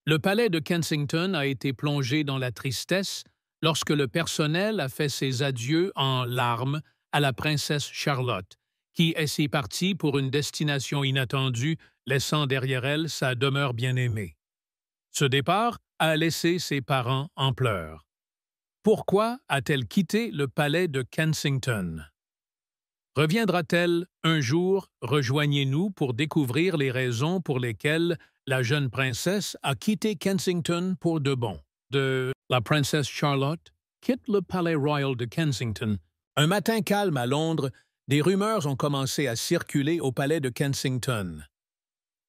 Le palais de Kensington a été plongé dans la tristesse lorsque le personnel a fait ses adieux en larmes à la princesse Charlotte, qui est partie pour une destination inattendue, laissant derrière elle sa demeure bien-aimée. Ce départ a laissé ses parents en pleurs. Pourquoi a-t-elle quitté le palais de Kensington? Reviendra-t-elle un jour? Rejoignez-nous pour découvrir les raisons pour lesquelles la jeune princesse a quitté Kensington pour de bon. La princesse Charlotte quitte le palais royal de Kensington. Un matin calme à Londres, des rumeurs ont commencé à circuler au palais de Kensington.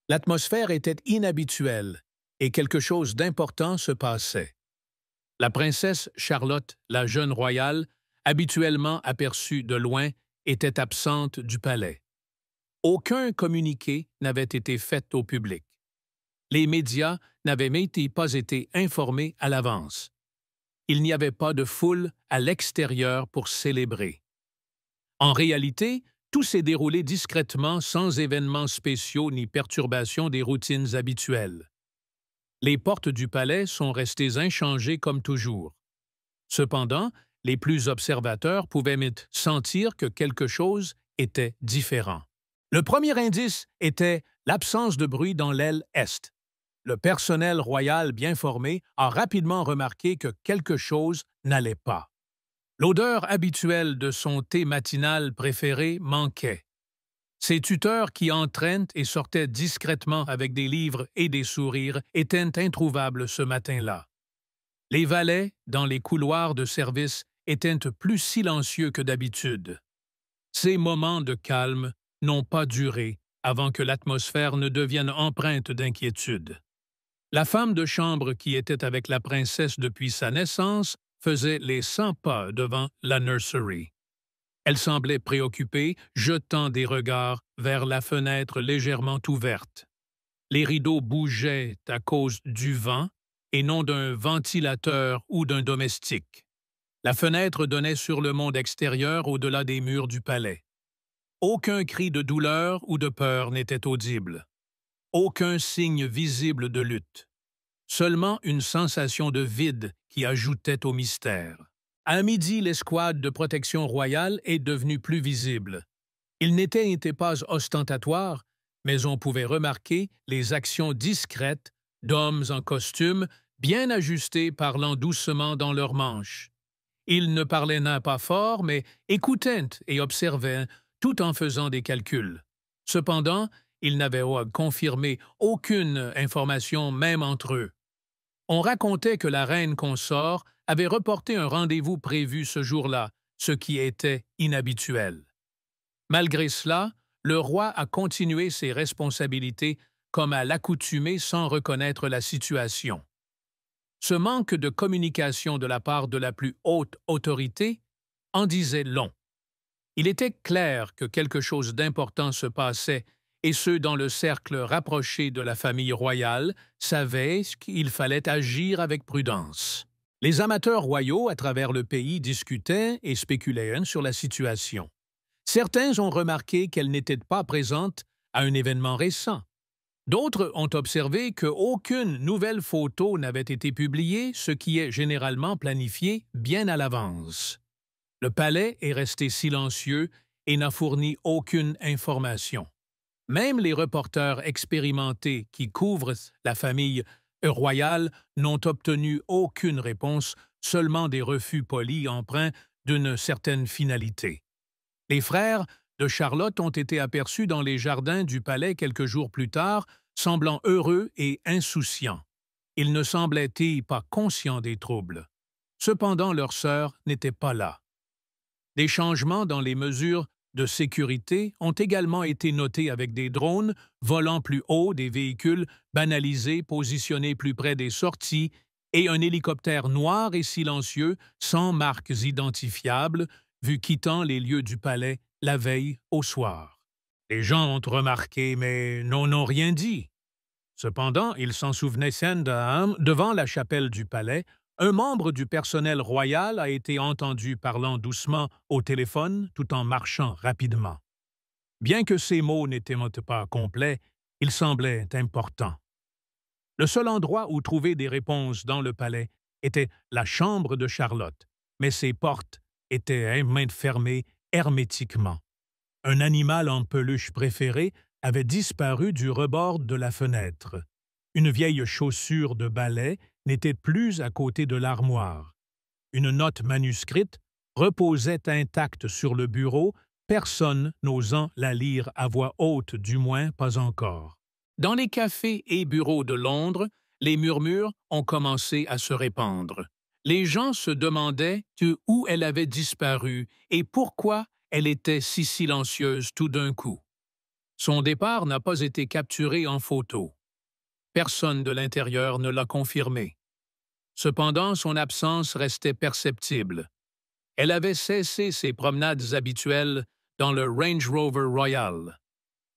L'atmosphère était inhabituelle et quelque chose d'important se passait. La princesse Charlotte, la jeune royale, habituellement aperçue de loin, était absente du palais. Aucun communiqué n'avait été fait au public. Les médias n'avaient même pas été informés à l'avance. Il n'y avait pas de foule à l'extérieur pour célébrer. En réalité, tout s'est déroulé discrètement sans événements spéciaux ni perturbations des routines habituelles. Les portes du palais sont restées inchangées comme toujours. Cependant, les plus observateurs pouvaient sentir que quelque chose était différent. Le premier indice était l'absence de bruit dans l'aile est. Le personnel royal bien formé a rapidement remarqué que quelque chose n'allait pas. L'odeur habituelle de son thé matinal préféré manquait. Ses tuteurs qui entraînent et sortaient discrètement avec des livres et des sourires étaient introuvables ce matin-là. Les valets, dans les couloirs de service, étaient plus silencieux que d'habitude. Ces moments de calme n'ont pas duré avant que l'atmosphère ne devienne empreinte d'inquiétude. La femme de chambre qui était avec la princesse depuis sa naissance faisait les 100 pas devant la nursery. Elle semblait préoccupée, jetant des regards vers la fenêtre légèrement ouverte. Les rideaux bougeaient à cause du vent et non d'un ventilateur ou d'un domestique. La fenêtre donnait sur le monde extérieur au-delà des murs du palais. Aucun cri de douleur ou de peur n'était audible. Aucun signe visible de lutte. Seulement une sensation de vide qui ajoutait au mystère. À midi, l'escouade de protection royale est devenue plus visible. Il n'était pas ostentatoire, mais on pouvait remarquer les actions discrètes d'hommes en costume, bien ajustés parlant doucement dans leurs manches. Ils ne parlaient pas fort, mais écoutaient et observaient, tout en faisant des calculs. Cependant, ils n'avaient confirmé aucune information même entre eux. On racontait que la reine consort avait reporté un rendez-vous prévu ce jour-là, ce qui était inhabituel. Malgré cela, le roi a continué ses responsabilités comme à l'accoutumée sans reconnaître la situation. Ce manque de communication de la part de la plus haute autorité en disait long. Il était clair que quelque chose d'important se passait et ceux dans le cercle rapproché de la famille royale savaient qu'il fallait agir avec prudence. Les amateurs royaux à travers le pays discutaient et spéculaient sur la situation. Certains ont remarqué qu'elle n'était pas présente à un événement récent. D'autres ont observé qu'aucune nouvelle photo n'avait été publiée, ce qui est généralement planifié bien à l'avance. Le palais est resté silencieux et n'a fourni aucune information. Même les reporters expérimentés qui couvrent la famille royale n'ont obtenu aucune réponse, seulement des refus polis empreints d'une certaine finalité. Les frères de Charlotte ont été aperçus dans les jardins du palais quelques jours plus tard, semblant heureux et insouciants. Ils ne semblaient pas conscients des troubles. Cependant, leur sœur n'était pas là. Des changements dans les mesures de sécurité ont également été notés avec des drones volant plus haut des véhicules banalisés positionnés plus près des sorties et un hélicoptère noir et silencieux sans marques identifiables vu quittant les lieux du palais la veille au soir. Les gens ont remarqué mais n'ont rien dit. Cependant, ils s'en souvenaient devant la chapelle du palais. Un membre du personnel royal a été entendu parlant doucement au téléphone tout en marchant rapidement. Bien que ces mots n'étaient pas complets, ils semblaient importants. Le seul endroit où trouver des réponses dans le palais était la chambre de Charlotte, mais ses portes étaient fermées hermétiquement. Un animal en peluche préféré avait disparu du rebord de la fenêtre. Une vieille chaussure de ballet n'était plus à côté de l'armoire. Une note manuscrite reposait intacte sur le bureau, personne n'osant la lire à voix haute, du moins pas encore. Dans les cafés et bureaux de Londres, les murmures ont commencé à se répandre. Les gens se demandaient où elle avait disparu et pourquoi elle était si silencieuse tout d'un coup. Son départ n'a pas été capturé en photo. Personne de l'intérieur ne l'a confirmé. Cependant, son absence restait perceptible. Elle avait cessé ses promenades habituelles dans le Range Rover Royal.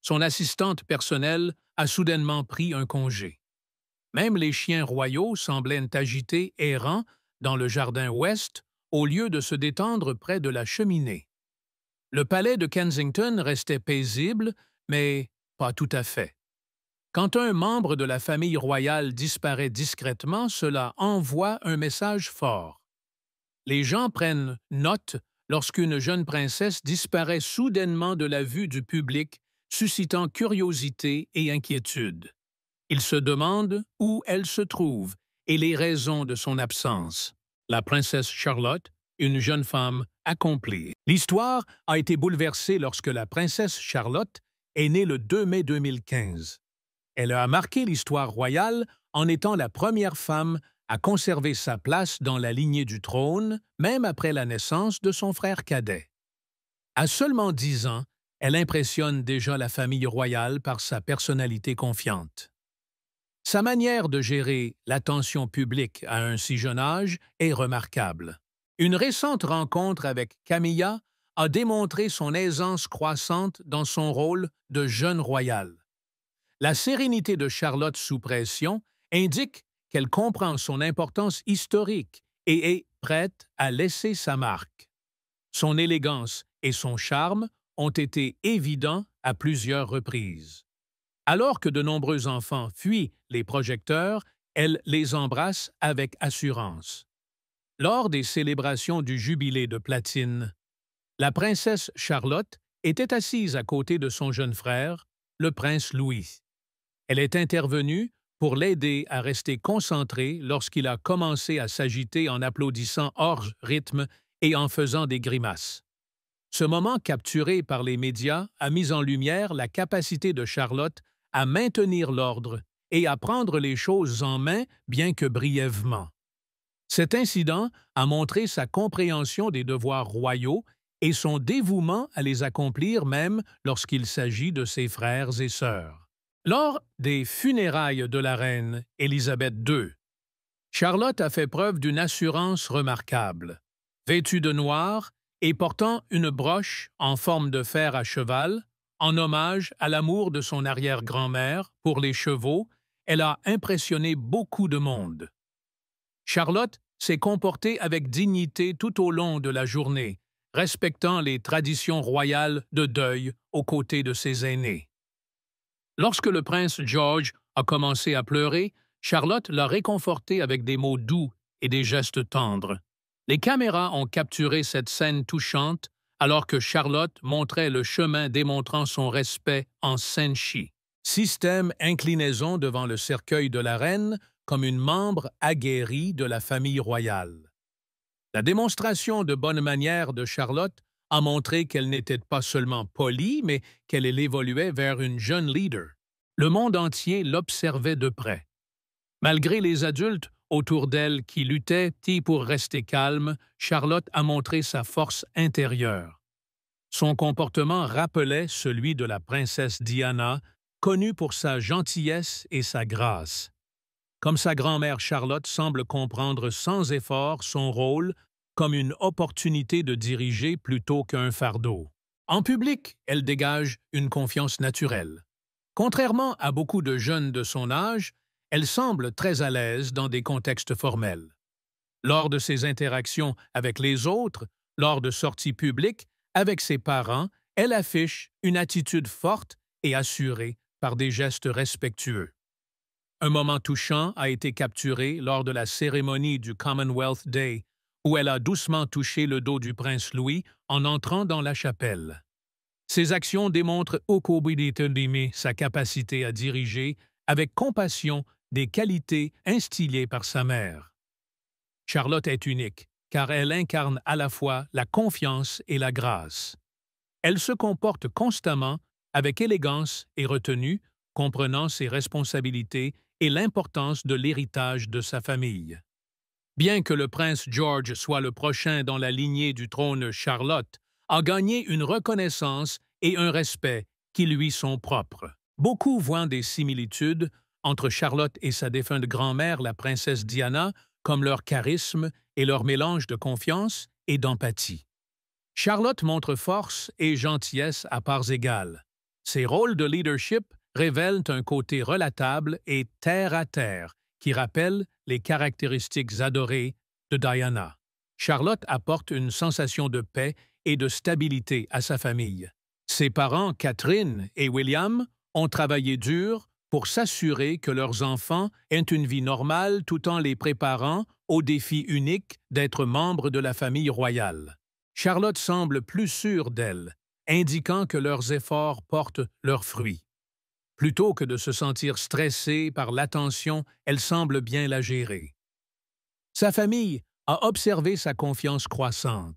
Son assistante personnelle a soudainement pris un congé. Même les chiens royaux semblaient agités, errants dans le jardin ouest, au lieu de se détendre près de la cheminée. Le palais de Kensington restait paisible, mais pas tout à fait. Quand un membre de la famille royale disparaît discrètement, cela envoie un message fort. Les gens prennent note lorsqu'une jeune princesse disparaît soudainement de la vue du public, suscitant curiosité et inquiétude. Ils se demandent où elle se trouve et les raisons de son absence. La princesse Charlotte, une jeune femme accomplie. L'histoire a été bouleversée lorsque la princesse Charlotte est née le 2 mai 2015. Elle a marqué l'histoire royale en étant la première femme à conserver sa place dans la lignée du trône, même après la naissance de son frère cadet. À seulement 10 ans, elle impressionne déjà la famille royale par sa personnalité confiante. Sa manière de gérer l'attention publique à un si jeune âge est remarquable. Une récente rencontre avec Camilla a démontré son aisance croissante dans son rôle de jeune royale. La sérénité de Charlotte sous pression indique qu'elle comprend son importance historique et est prête à laisser sa marque. Son élégance et son charme ont été évidents à plusieurs reprises. Alors que de nombreux enfants fuient les projecteurs, elle les embrasse avec assurance. Lors des célébrations du jubilé de platine, la princesse Charlotte était assise à côté de son jeune frère, le prince Louis. Elle est intervenue pour l'aider à rester concentré lorsqu'il a commencé à s'agiter en applaudissant hors rythme et en faisant des grimaces. Ce moment capturé par les médias a mis en lumière la capacité de Charlotte à maintenir l'ordre et à prendre les choses en main, bien que brièvement. Cet incident a montré sa compréhension des devoirs royaux et son dévouement à les accomplir même lorsqu'il s'agit de ses frères et sœurs. Lors des funérailles de la reine Élisabeth II, Charlotte a fait preuve d'une assurance remarquable. Vêtue de noir et portant une broche en forme de fer à cheval, en hommage à l'amour de son arrière-grand-mère pour les chevaux, elle a impressionné beaucoup de monde. Charlotte s'est comportée avec dignité tout au long de la journée, respectant les traditions royales de deuil aux côtés de ses aînés. Lorsque le prince George a commencé à pleurer, Charlotte l'a réconforté avec des mots doux et des gestes tendres. Les caméras ont capturé cette scène touchante alors que Charlotte montrait le chemin démontrant son respect en senshi. Système inclinaison devant le cercueil de la reine comme une membre aguerrie de la famille royale. La démonstration de bonne manière de Charlotte a montré qu'elle n'était pas seulement polie, mais qu'elle évoluait vers une jeune leader. Le monde entier l'observait de près. Malgré les adultes autour d'elle qui luttaient pour rester calme, Charlotte a montré sa force intérieure. Son comportement rappelait celui de la princesse Diana, connue pour sa gentillesse et sa grâce. Comme sa grand-mère Charlotte semble comprendre sans effort son rôle comme une opportunité de diriger plutôt qu'un fardeau. En public, elle dégage une confiance naturelle. Contrairement à beaucoup de jeunes de son âge, elle semble très à l'aise dans des contextes formels. Lors de ses interactions avec les autres, lors de sorties publiques, avec ses parents, elle affiche une attitude forte et assurée par des gestes respectueux. Un moment touchant a été capturé lors de la cérémonie du Commonwealth Day, où elle a doucement touché le dos du prince Louis en entrant dans la chapelle. Ces actions démontrent au Okobiditodime sa capacité à diriger avec compassion des qualités instillées par sa mère. Charlotte est unique, car elle incarne à la fois la confiance et la grâce. Elle se comporte constamment avec élégance et retenue, comprenant ses responsabilités et l'importance de l'héritage de sa famille. Bien que le prince George soit le prochain dans la lignée du trône, Charlotte a gagné une reconnaissance et un respect qui lui sont propres. Beaucoup voient des similitudes entre Charlotte et sa défunte grand-mère, la princesse Diana, comme leur charisme et leur mélange de confiance et d'empathie. Charlotte montre force et gentillesse à parts égales. Ses rôles de leadership révèlent un côté relatable et terre-à-terre qui rappelle les caractéristiques adorées de Diana. Charlotte apporte une sensation de paix et de stabilité à sa famille. Ses parents, Catherine et William, ont travaillé dur pour s'assurer que leurs enfants aient une vie normale tout en les préparant au défi unique d'être membres de la famille royale. Charlotte semble plus sûre d'elle, indiquant que leurs efforts portent leurs fruits. Plutôt que de se sentir stressée par l'attention, elle semble bien la gérer. Sa famille a observé sa confiance croissante.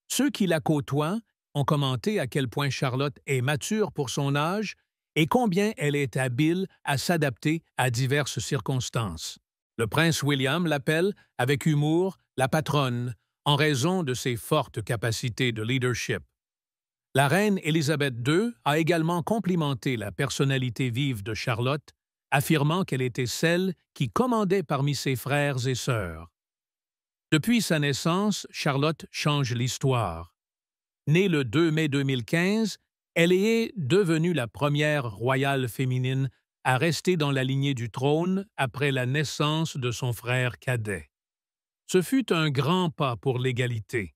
Ceux qui la côtoient ont commenté à quel point Charlotte est mature pour son âge et combien elle est habile à s'adapter à diverses circonstances. Le prince William l'appelle, avec humour, la patronne, en raison de ses fortes capacités de leadership. La reine Élisabeth II a également complimenté la personnalité vive de Charlotte, affirmant qu'elle était celle qui commandait parmi ses frères et sœurs. Depuis sa naissance, Charlotte change l'histoire. Née le 2 mai 2015, elle est devenue la première royale féminine à rester dans la lignée du trône après la naissance de son frère cadet. Ce fut un grand pas pour l'égalité.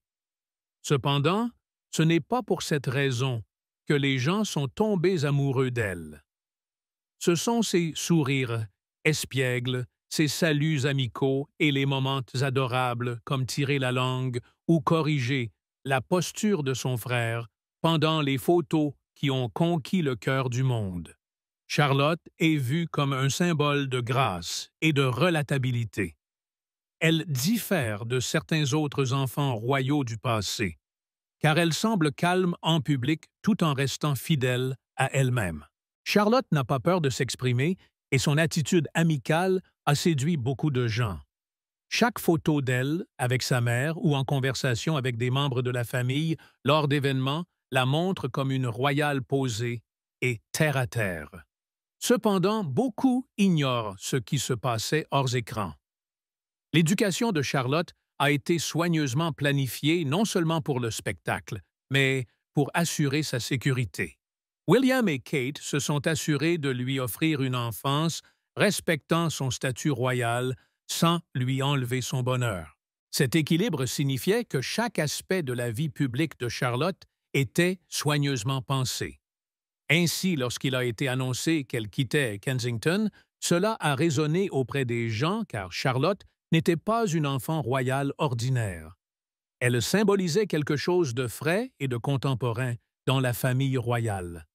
Cependant, ce n'est pas pour cette raison que les gens sont tombés amoureux d'elle. Ce sont ses sourires espiègles, ses saluts amicaux et les moments adorables comme tirer la langue ou corriger la posture de son frère pendant les photos qui ont conquis le cœur du monde. Charlotte est vue comme un symbole de grâce et de relatabilité. Elle diffère de certains autres enfants royaux du passé, car elle semble calme en public tout en restant fidèle à elle-même. Charlotte n'a pas peur de s'exprimer et son attitude amicale a séduit beaucoup de gens. Chaque photo d'elle, avec sa mère ou en conversation avec des membres de la famille lors d'événements, la montre comme une royale posée et terre-à-terre. Cependant, beaucoup ignorent ce qui se passait hors écran. L'éducation de Charlotte a été soigneusement planifiée non seulement pour le spectacle, mais pour assurer sa sécurité. William et Kate se sont assurés de lui offrir une enfance respectant son statut royal sans lui enlever son bonheur. Cet équilibre signifiait que chaque aspect de la vie publique de Charlotte était soigneusement pensé. Ainsi, lorsqu'il a été annoncé qu'elle quittait Kensington, cela a résonné auprès des gens car Charlotte n'était pas une enfant royale ordinaire. Elle symbolisait quelque chose de frais et de contemporain dans la famille royale.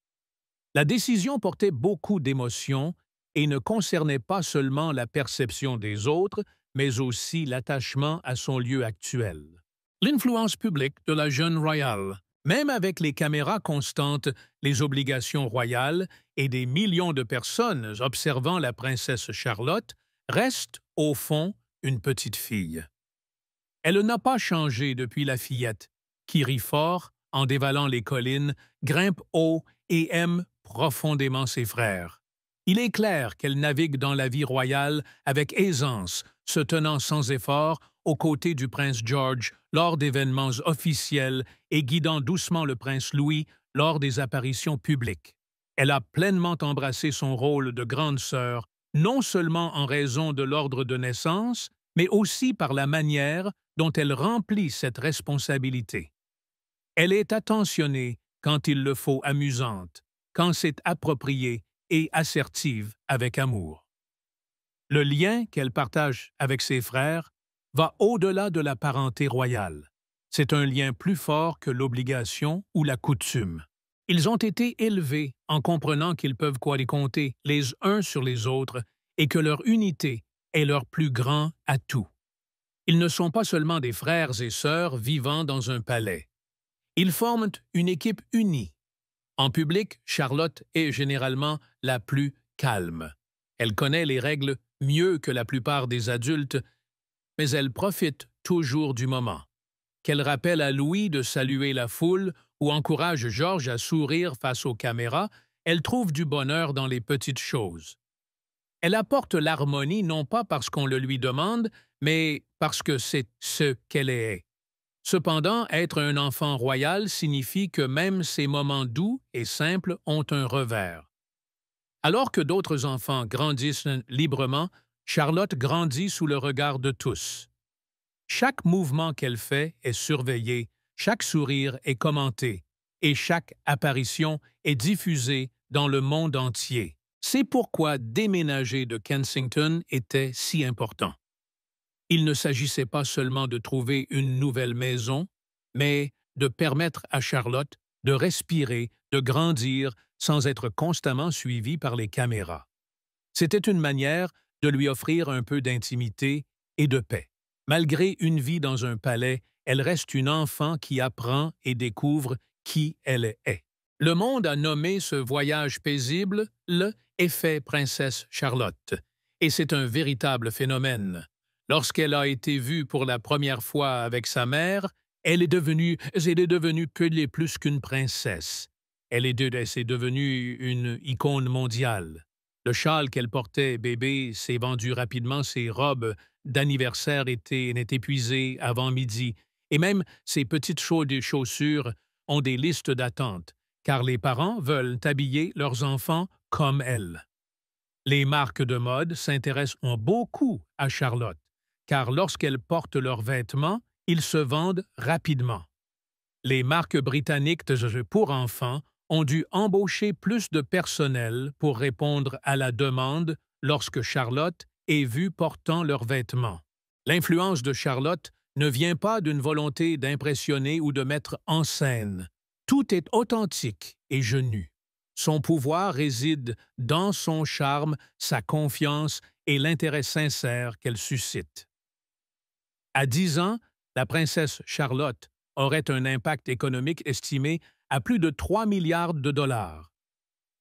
La décision portait beaucoup d'émotions et ne concernait pas seulement la perception des autres, mais aussi l'attachement à son lieu actuel. L'influence publique de la jeune royale, même avec les caméras constantes, les obligations royales et des millions de personnes observant la princesse Charlotte, reste, au fond, une petite fille. Elle n'a pas changé depuis la fillette, qui rit fort en dévalant les collines, grimpe haut et aime profondément ses frères. Il est clair qu'elle navigue dans la vie royale avec aisance, se tenant sans effort aux côtés du prince George lors d'événements officiels et guidant doucement le prince Louis lors des apparitions publiques. Elle a pleinement embrassé son rôle de grande sœur, non seulement en raison de l'ordre de naissance, mais aussi par la manière dont elle remplit cette responsabilité. Elle est attentionnée quand il le faut, amusante, quand c'est approprié et assertive avec amour. Le lien qu'elle partage avec ses frères va au-delà de la parenté royale. C'est un lien plus fort que l'obligation ou la coutume. Ils ont été élevés en comprenant qu'ils peuvent compter les uns sur les autres et que leur unité est leur plus grand atout. Ils ne sont pas seulement des frères et sœurs vivant dans un palais. Ils forment une équipe unie. En public, Charlotte est généralement la plus calme. Elle connaît les règles mieux que la plupart des adultes, mais elle profite toujours du moment. Qu'elle rappelle à Louis de saluer la foule ou encourage George à sourire face aux caméras, elle trouve du bonheur dans les petites choses. Elle apporte l'harmonie non pas parce qu'on le lui demande, mais parce que c'est ce qu'elle est. Cependant, être un enfant royal signifie que même ces moments doux et simples ont un revers. Alors que d'autres enfants grandissent librement, Charlotte grandit sous le regard de tous. Chaque mouvement qu'elle fait est surveillé, chaque sourire est commenté, et chaque apparition est diffusée dans le monde entier. C'est pourquoi déménager de Kensington était si important. Il ne s'agissait pas seulement de trouver une nouvelle maison, mais de permettre à Charlotte de respirer, de grandir sans être constamment suivie par les caméras. C'était une manière de lui offrir un peu d'intimité et de paix. Malgré une vie dans un palais, elle reste une enfant qui apprend et découvre qui elle est. Le monde a nommé ce voyage paisible le « effet princesse Charlotte », et c'est un véritable phénomène. Lorsqu'elle a été vue pour la première fois avec sa mère, elle est devenue plus qu'une princesse. Elle est devenue une icône mondiale. Le châle qu'elle portait bébé s'est vendu rapidement, ses robes d'anniversaire étaient épuisées avant midi, et même ses petites chaussures ont des listes d'attente, car les parents veulent habiller leurs enfants comme elle. Les marques de mode s'intéressent beaucoup à Charlotte, car lorsqu'elles portent leurs vêtements, ils se vendent rapidement. Les marques britanniques pour enfants ont dû embaucher plus de personnel pour répondre à la demande lorsque Charlotte est vue portant leurs vêtements. L'influence de Charlotte ne vient pas d'une volonté d'impressionner ou de mettre en scène. Tout est authentique et genuin. Son pouvoir réside dans son charme, sa confiance et l'intérêt sincère qu'elle suscite. À 10 ans, la princesse Charlotte aurait un impact économique estimé à plus de 3 milliards de dollars.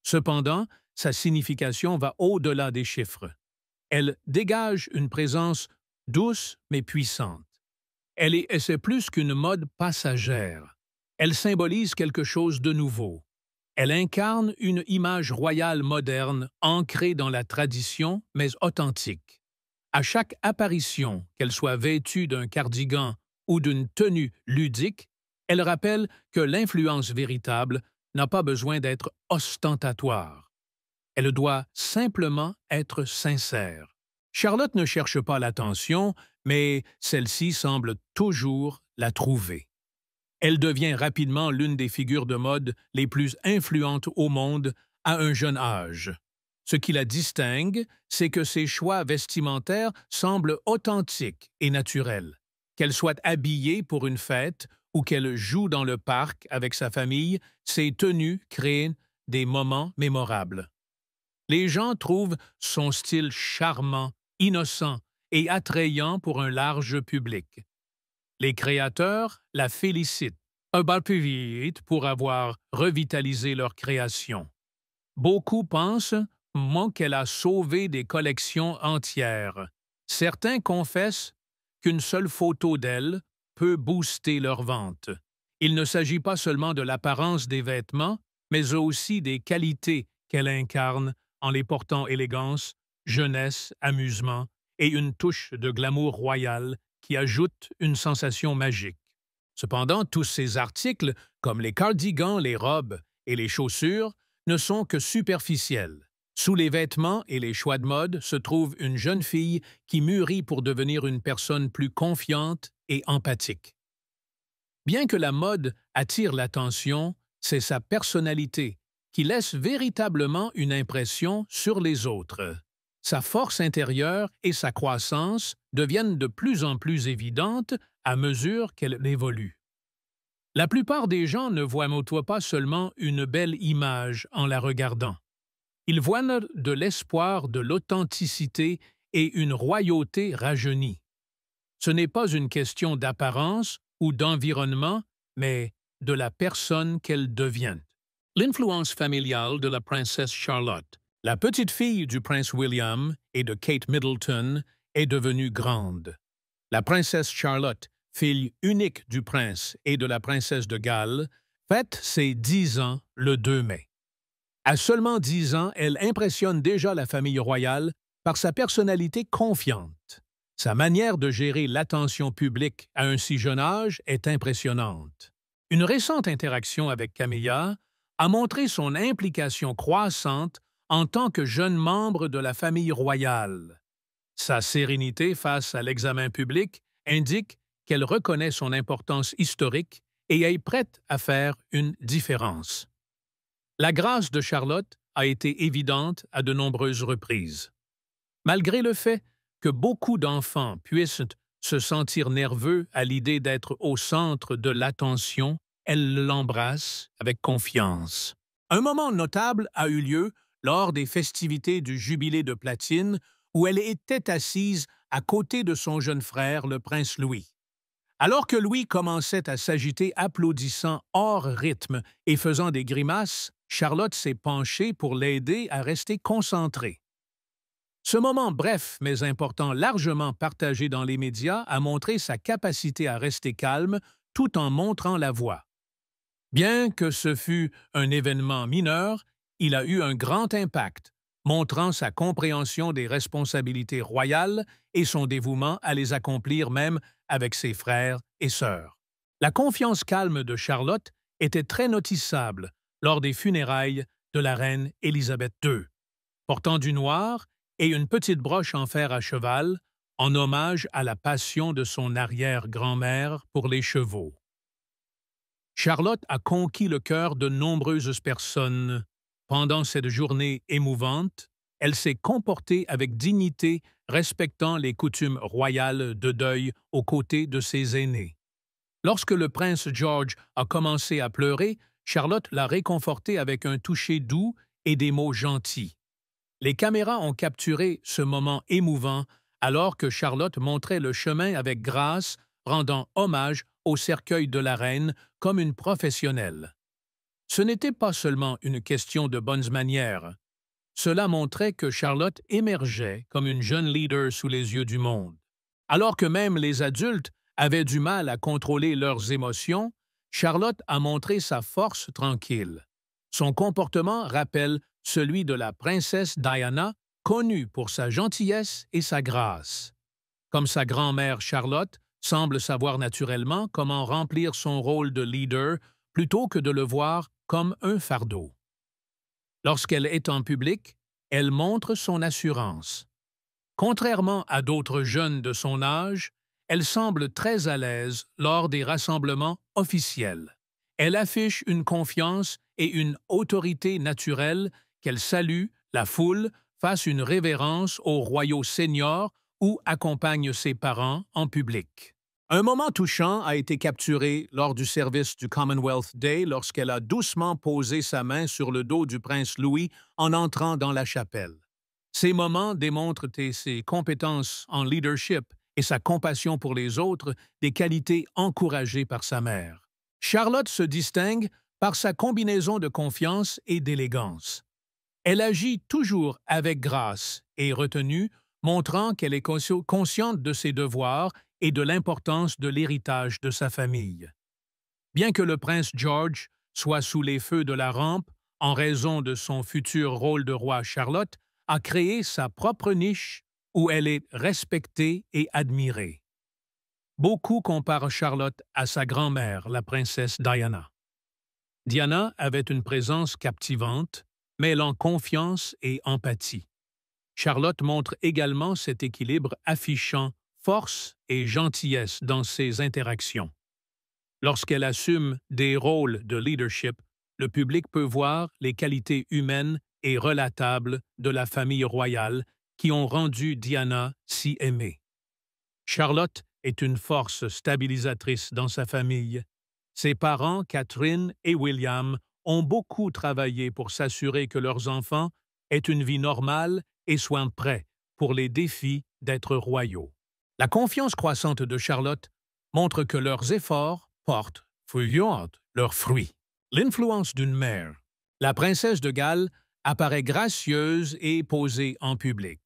Cependant, sa signification va au-delà des chiffres. Elle dégage une présence douce mais puissante. C'est plus qu'une mode passagère. Elle symbolise quelque chose de nouveau. Elle incarne une image royale moderne ancrée dans la tradition mais authentique. À chaque apparition, qu'elle soit vêtue d'un cardigan ou d'une tenue ludique, elle rappelle que l'influence véritable n'a pas besoin d'être ostentatoire. Elle doit simplement être sincère. Charlotte ne cherche pas l'attention, mais celle-ci semble toujours la trouver. Elle devient rapidement l'une des figures de mode les plus influentes au monde à un jeune âge. Ce qui la distingue, c'est que ses choix vestimentaires semblent authentiques et naturels. Qu'elle soit habillée pour une fête ou qu'elle joue dans le parc avec sa famille, ses tenues créent des moments mémorables. Les gens trouvent son style charmant, innocent et attrayant pour un large public. Les créateurs la félicitent pour avoir revitalisé leur création. Beaucoup pensent qu'elle a sauvé des collections entières. Certains confessent qu'une seule photo d'elle peut booster leur vente. Il ne s'agit pas seulement de l'apparence des vêtements, mais aussi des qualités qu'elle incarne en les portant élégance, jeunesse, amusement et une touche de glamour royal qui ajoute une sensation magique. Cependant, tous ces articles, comme les cardigans, les robes et les chaussures, ne sont que superficiels. Sous les vêtements et les choix de mode se trouve une jeune fille qui mûrit pour devenir une personne plus confiante et empathique. Bien que la mode attire l'attention, c'est sa personnalité qui laisse véritablement une impression sur les autres. sa force intérieure et sa croissance deviennent de plus en plus évidentes à mesure qu'elle évolue. La plupart des gens ne voient pas seulement une belle image en la regardant. Ils voient de l'espoir, de l'authenticité et une royauté rajeunie. Ce n'est pas une question d'apparence ou d'environnement, mais de la personne qu'elle devient. L'influence familiale de la princesse Charlotte, la petite fille du prince William et de Kate Middleton, est devenue grande. La princesse Charlotte, fille unique du prince et de la princesse de Galles, fête ses 10 ans le 2 mai. À seulement 10 ans, elle impressionne déjà la famille royale par sa personnalité confiante. Sa manière de gérer l'attention publique à un si jeune âge est impressionnante. Une récente interaction avec Camilla a montré son implication croissante en tant que jeune membre de la famille royale. Sa sérénité face à l'examen public indique qu'elle reconnaît son importance historique et est prête à faire une différence. La grâce de Charlotte a été évidente à de nombreuses reprises. Malgré le fait que beaucoup d'enfants puissent se sentir nerveux à l'idée d'être au centre de l'attention, elle l'embrasse avec confiance. Un moment notable a eu lieu lors des festivités du Jubilé de platine où elle était assise à côté de son jeune frère, le prince Louis. Alors que Louis commençait à s'agiter applaudissant hors rythme et faisant des grimaces, Charlotte s'est penchée pour l'aider à rester concentrée. Ce moment bref mais important, largement partagé dans les médias, a montré sa capacité à rester calme tout en montrant la voie. Bien que ce fût un événement mineur, il a eu un grand impact, montrant sa compréhension des responsabilités royales et son dévouement à les accomplir même avec ses frères et sœurs. La confiance calme de Charlotte était très notissable lors des funérailles de la reine Élisabeth II. Portant du noir et une petite broche en fer à cheval, en hommage à la passion de son arrière-grand-mère pour les chevaux. Charlotte a conquis le cœur de nombreuses personnes. Pendant cette journée émouvante, elle s'est comportée avec dignité, respectant les coutumes royales de deuil aux côtés de ses aînés. Lorsque le prince George a commencé à pleurer, Charlotte l'a réconforté avec un toucher doux et des mots gentils. Les caméras ont capturé ce moment émouvant alors que Charlotte montrait le chemin avec grâce, rendant hommage au cercueil de la reine comme une professionnelle. Ce n'était pas seulement une question de bonnes manières. Cela montrait que Charlotte émergeait comme une jeune leader sous les yeux du monde. Alors que même les adultes avaient du mal à contrôler leurs émotions, Charlotte a montré sa force tranquille. Son comportement rappelle celui de la princesse Diana, connue pour sa gentillesse et sa grâce. Comme sa grand-mère Charlotte semble savoir naturellement comment remplir son rôle de leader plutôt que de le voir comme un fardeau. Lorsqu'elle est en public, elle montre son assurance. Contrairement à d'autres jeunes de son âge, elle semble très à l'aise lors des rassemblements officiels. Elle affiche une confiance et une autorité naturelle qu'elle salue la foule, fasse une révérence aux royaux seniors ou accompagne ses parents en public. Un moment touchant a été capturé lors du service du Commonwealth Day lorsqu'elle a doucement posé sa main sur le dos du prince Louis en entrant dans la chapelle. Ces moments démontrent ses compétences en leadership et sa compassion pour les autres, des qualités encouragées par sa mère. Charlotte se distingue par sa combinaison de confiance et d'élégance. Elle agit toujours avec grâce et retenue, montrant qu'elle est consciente de ses devoirs et de l'importance de l'héritage de sa famille. Bien que le prince George soit sous les feux de la rampe en raison de son futur rôle de roi, Charlotte a créé sa propre niche où elle est respectée et admirée. Beaucoup comparent Charlotte à sa grand-mère, la princesse Diana. Diana avait une présence captivante, mêlant confiance et empathie. Charlotte montre également cet équilibre affichant force et gentillesse dans ses interactions. Lorsqu'elle assume des rôles de leadership, le public peut voir les qualités humaines et relatables de la famille royale qui ont rendu Diana si aimée. Charlotte est une force stabilisatrice dans sa famille. Ses parents, Catherine et William, ont beaucoup travaillé pour s'assurer que leurs enfants aient une vie normale et soient prêts pour les défis d'être royaux. La confiance croissante de Charlotte montre que leurs efforts portent leurs fruits. L'influence d'une mère. La princesse de Galles apparaît gracieuse et posée en public.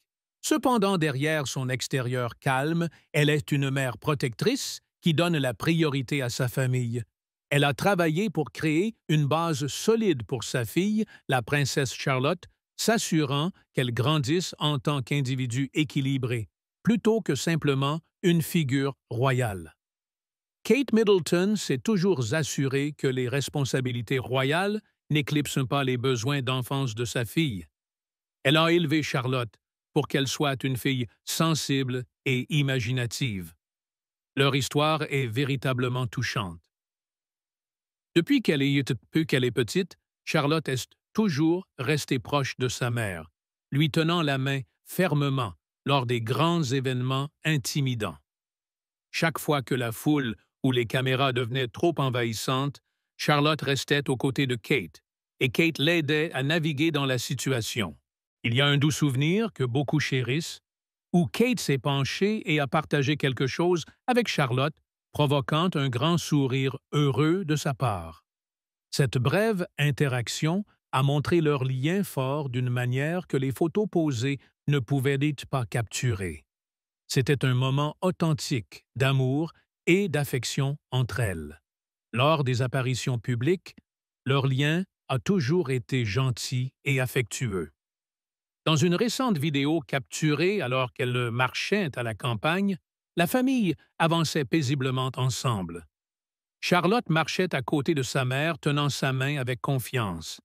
Cependant, derrière son extérieur calme, elle est une mère protectrice qui donne la priorité à sa famille. Elle a travaillé pour créer une base solide pour sa fille, la princesse Charlotte, s'assurant qu'elle grandisse en tant qu'individu équilibré, plutôt que simplement une figure royale. Kate Middleton s'est toujours assurée que les responsabilités royales n'éclipsent pas les besoins d'enfance de sa fille. Elle a élevé Charlotte pour qu'elle soit une fille sensible et imaginative. Leur histoire est véritablement touchante. Depuis qu'elle est petite, Charlotte est toujours restée proche de sa mère, lui tenant la main fermement lors des grands événements intimidants. Chaque fois que la foule ou les caméras devenaient trop envahissantes, Charlotte restait aux côtés de Kate, et Kate l'aidait à naviguer dans la situation. Il y a un doux souvenir que beaucoup chérissent, où Kate s'est penchée et a partagé quelque chose avec Charlotte, provoquant un grand sourire heureux de sa part. Cette brève interaction a montré leur lien fort d'une manière que les photos posées ne pouvaient pas capturer. C'était un moment authentique d'amour et d'affection entre elles. Lors des apparitions publiques, leur lien a toujours été gentil et affectueux. Dans une récente vidéo capturée alors qu'elle marchait à la campagne, la famille avançait paisiblement ensemble. Charlotte marchait à côté de sa mère, tenant sa main avec confiance.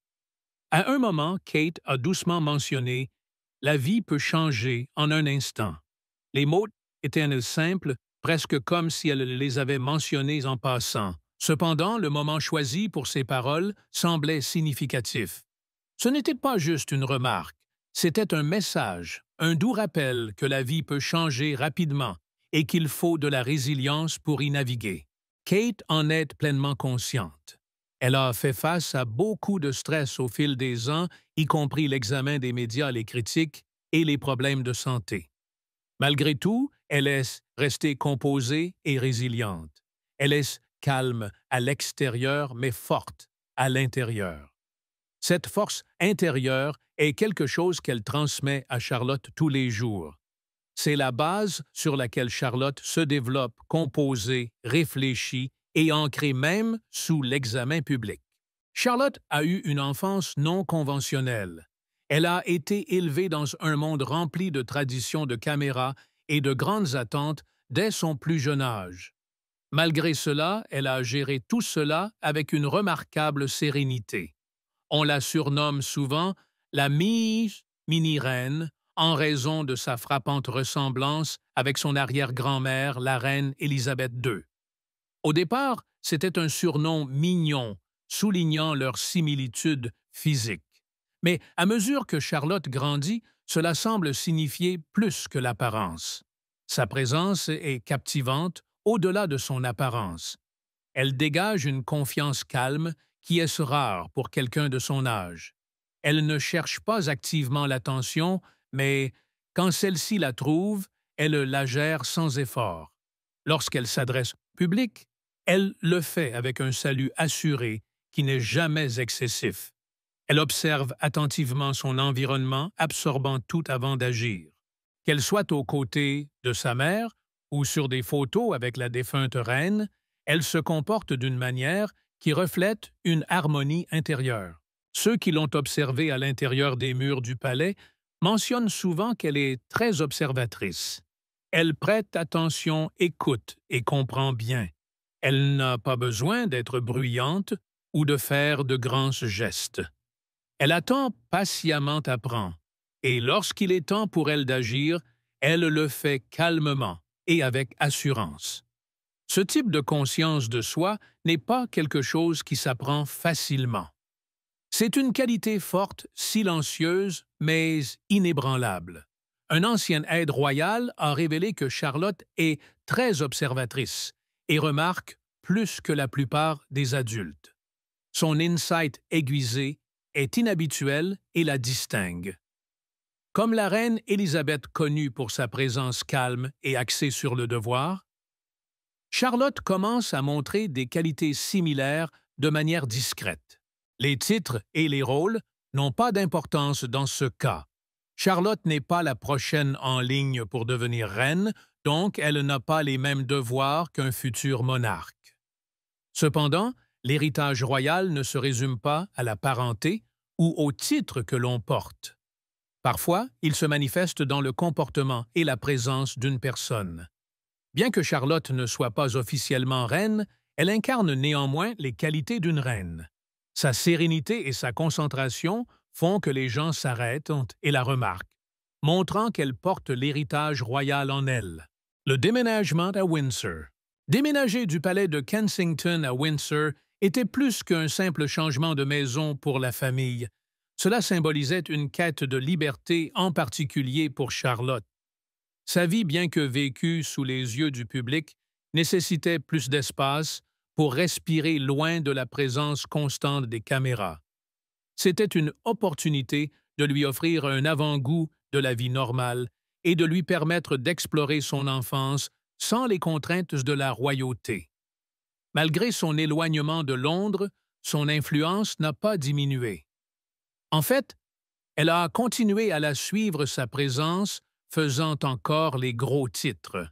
À un moment, Kate a doucement mentionné « La vie peut changer en un instant ». Les mots étaient simples, presque comme si elle les avait mentionnés en passant. Cependant, le moment choisi pour ces paroles semblait significatif. Ce n'était pas juste une remarque, c'était un message, un doux rappel que la vie peut changer rapidement et qu'il faut de la résilience pour y naviguer. Kate en est pleinement consciente. Elle a fait face à beaucoup de stress au fil des ans, y compris l'examen des médias, les critiques et les problèmes de santé. Malgré tout, elle est restée composée et résiliente. Elle est calme à l'extérieur, mais forte à l'intérieur. Cette force intérieure est quelque chose qu'elle transmet à Charlotte tous les jours. C'est la base sur laquelle Charlotte se développe, composée, réfléchie et ancrée même sous l'examen public. Charlotte a eu une enfance non conventionnelle. Elle a été élevée dans un monde rempli de traditions de caméras et de grandes attentes dès son plus jeune âge. Malgré cela, elle a géré tout cela avec une remarquable sérénité. On la surnomme souvent la mini-reine en raison de sa frappante ressemblance avec son arrière-grand-mère, la reine Élisabeth II. Au départ, c'était un surnom mignon, soulignant leur similitude physique. Mais à mesure que Charlotte grandit, cela semble signifier plus que l'apparence. Sa présence est captivante au-delà de son apparence. Elle dégage une confiance calme qui est rare pour quelqu'un de son âge. Elle ne cherche pas activement l'attention, mais quand celle-ci la trouve, elle la gère sans effort. Lorsqu'elle s'adresse au public, elle le fait avec un salut assuré qui n'est jamais excessif. Elle observe attentivement son environnement, absorbant tout avant d'agir. Qu'elle soit aux côtés de sa mère ou sur des photos avec la défunte reine, elle se comporte d'une manière qui reflète une harmonie intérieure. Ceux qui l'ont observée à l'intérieur des murs du palais mentionnent souvent qu'elle est très observatrice. Elle prête attention, écoute et comprend bien. Elle n'a pas besoin d'être bruyante ou de faire de grands gestes. Elle attend patiemment apprend, et lorsqu'il est temps pour elle d'agir, elle le fait calmement et avec assurance. Ce type de conscience de soi n'est pas quelque chose qui s'apprend facilement. C'est une qualité forte, silencieuse, mais inébranlable. Un ancien aide royal a révélé que Charlotte est très observatrice et remarque plus que la plupart des adultes. Son insight aiguisé est inhabituel et la distingue. Comme la reine Élisabeth connue pour sa présence calme et axée sur le devoir, Charlotte commence à montrer des qualités similaires de manière discrète. Les titres et les rôles n'ont pas d'importance dans ce cas. Charlotte n'est pas la prochaine en ligne pour devenir reine, donc elle n'a pas les mêmes devoirs qu'un futur monarque. Cependant, l'héritage royal ne se résume pas à la parenté ou au titre que l'on porte. Parfois, il se manifeste dans le comportement et la présence d'une personne. Bien que Charlotte ne soit pas officiellement reine, elle incarne néanmoins les qualités d'une reine. Sa sérénité et sa concentration font que les gens s'arrêtent et la remarquent, montrant qu'elle porte l'héritage royal en elle. Le déménagement à Windsor. Déménager du palais de Kensington à Windsor était plus qu'un simple changement de maison pour la famille. Cela symbolisait une quête de liberté, en particulier pour Charlotte. Sa vie, bien que vécue sous les yeux du public, nécessitait plus d'espace pour respirer loin de la présence constante des caméras. C'était une opportunité de lui offrir un avant-goût de la vie normale et de lui permettre d'explorer son enfance sans les contraintes de la royauté. Malgré son éloignement de Londres, son influence n'a pas diminué. En fait, elle a continué à la suivre sa présence, faisant encore les gros titres.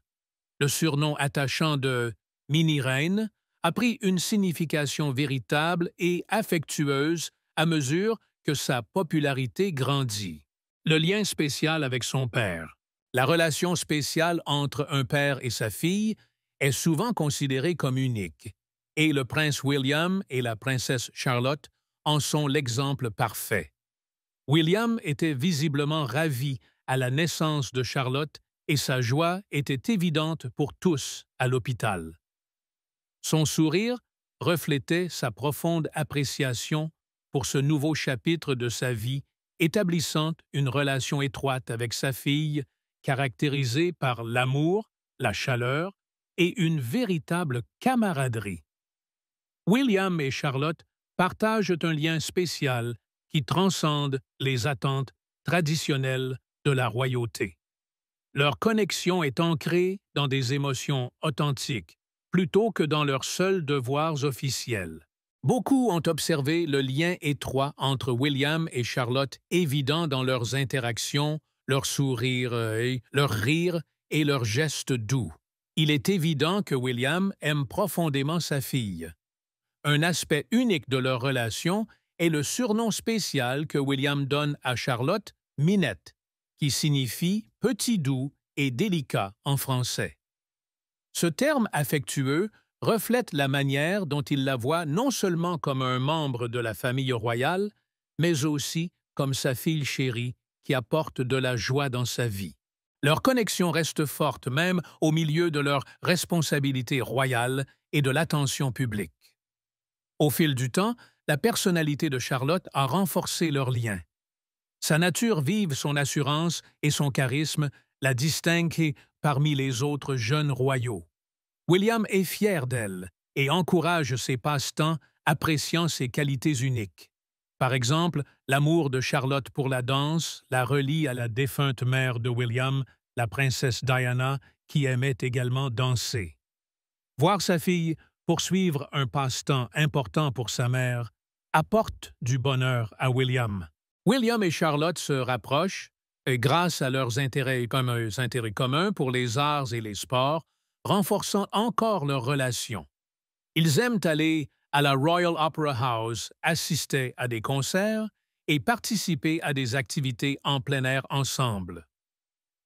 Le surnom attachant de « mini-reine » a pris une signification véritable et affectueuse à mesure que sa popularité grandit. Le lien spécial avec son père. La relation spéciale entre un père et sa fille est souvent considérée comme unique, et le prince William et la princesse Charlotte en sont l'exemple parfait. William était visiblement ravi à la naissance de Charlotte et sa joie était évidente pour tous à l'hôpital. Son sourire reflétait sa profonde appréciation pour ce nouveau chapitre de sa vie, établissant une relation étroite avec sa fille, caractérisée par l'amour, la chaleur et une véritable camaraderie. William et Charlotte partagent un lien spécial qui transcende les attentes traditionnelles de la royauté. Leur connexion est ancrée dans des émotions authentiques, plutôt que dans leurs seuls devoirs officiels. Beaucoup ont observé le lien étroit entre William et Charlotte évident dans leurs interactions, leurs sourires, leurs rires et leurs gestes doux. Il est évident que William aime profondément sa fille. Un aspect unique de leur relation est le surnom spécial que William donne à Charlotte, Minette, qui signifie « petit doux » et « délicat » en français. Ce terme affectueux reflète la manière dont il la voit non seulement comme un membre de la famille royale, mais aussi comme sa fille chérie qui apporte de la joie dans sa vie. Leur connexion reste forte même au milieu de leurs responsabilités royales et de l'attention publique. Au fil du temps, la personnalité de Charlotte a renforcé leur lien. Sa nature vive, son assurance et son charisme la distinguent parmi les autres jeunes royaux. William est fier d'elle et encourage ses passe-temps, appréciant ses qualités uniques. Par exemple, l'amour de Charlotte pour la danse la relie à la défunte mère de William, la princesse Diana, qui aimait également danser. Voir sa fille poursuivre un passe-temps important pour sa mère apporte du bonheur à William. William et Charlotte se rapprochent grâce à leurs intérêts communs pour les arts et les sports, renforçant encore leur relation. Ils aiment aller à la Royal Opera House, assister à des concerts et participer à des activités en plein air ensemble.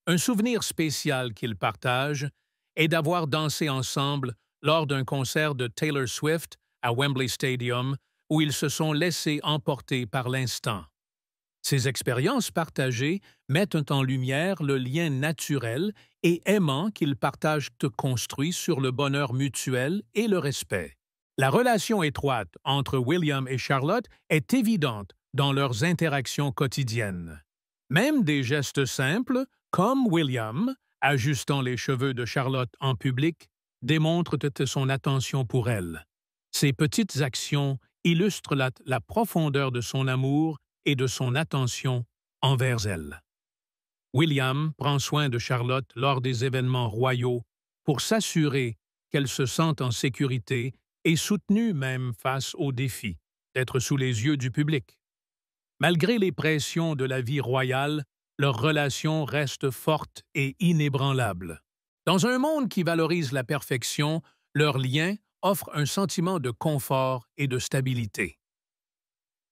Un souvenir spécial qu'ils partagent est d'avoir dansé ensemble lors d'un concert de Taylor Swift à Wembley Stadium où ils se sont laissés emporter par l'instant. Ces expériences partagées mettent en lumière le lien naturel et aimant qu'ils partagent construit sur le bonheur mutuel et le respect. La relation étroite entre William et Charlotte est évidente dans leurs interactions quotidiennes. Même des gestes simples, comme William, ajustant les cheveux de Charlotte en public, démontrent son attention pour elle. Ces petites actions illustrent la profondeur de son amour et de son attention envers elle. William prend soin de Charlotte lors des événements royaux pour s'assurer qu'elle se sente en sécurité et soutenue même face aux défis d'être sous les yeux du public. Malgré les pressions de la vie royale, leur relation reste forte et inébranlable. Dans un monde qui valorise la perfection, leur lien offre un sentiment de confort et de stabilité.